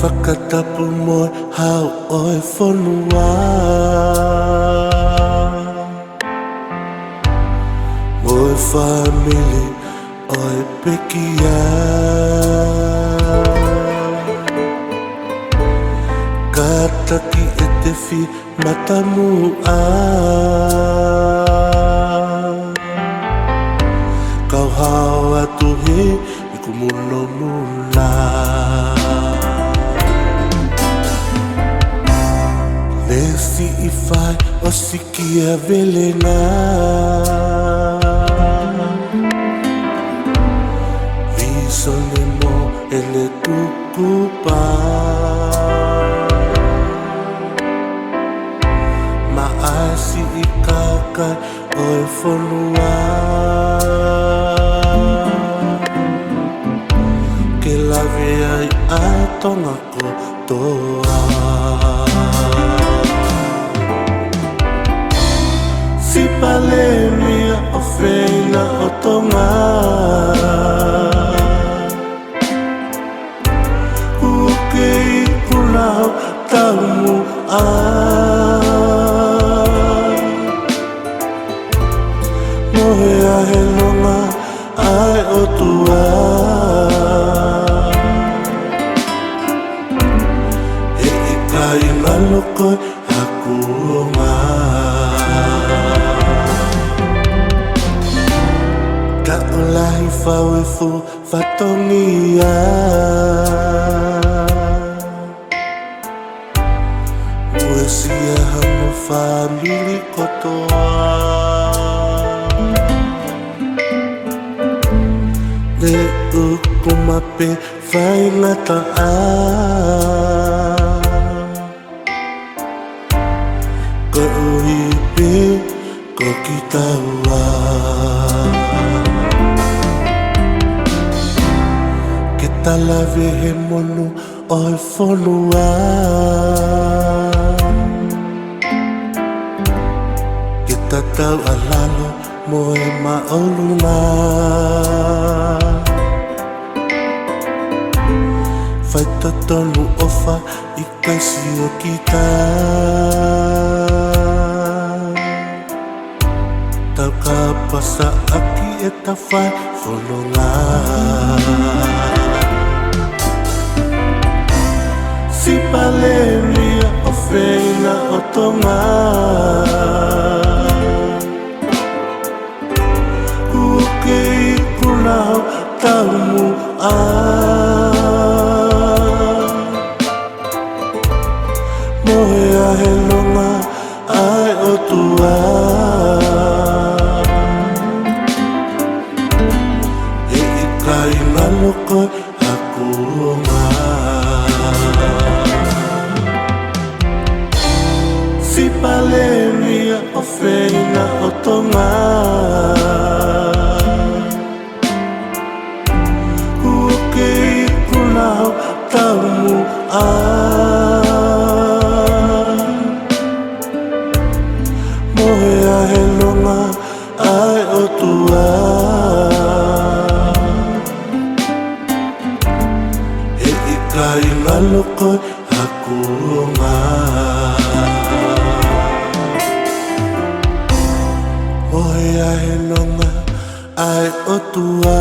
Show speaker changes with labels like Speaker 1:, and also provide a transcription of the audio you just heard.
Speaker 1: Whakatapu moi hau oi whanua. Moi whamili oi pekia. Kataki e te whi matamu a. Kau hao atu he i ku muno muna. Nesi i whai o siki a velena. Visone mo e le tukupa. Ma asi i kakai o e whanua. Ke lawe ai ai tonga kotoa. Si pale mia o feina o tonga. Uke i punao taumu a. Mohe a he longa ai o tua. E i kai ngalokoi haku o ngā. Ka ulahi whau e fu whatongia. Ue sia hamo whamili kotoa. Le ukumape whaingata a. Ko uipe ko ki taua. Ke talawe he monu o e whanua. Ke tatau alalo mo e maolunga. Whai tatonu ofa i kaisi o kita. Tau ka pasa aki e ta whai whanonga. Si pale mia o feina o tonga. Uke i punao taumu a. Mohe a he longa ai o tua. E i kai ngalokoi haku o ngā. Si pale mia o feina o tonga. Uke i punao taumu a. Mohe a he longa ai o tua. E i kai ngalokoi haku o ngā. Mohe a he longa ai o tua.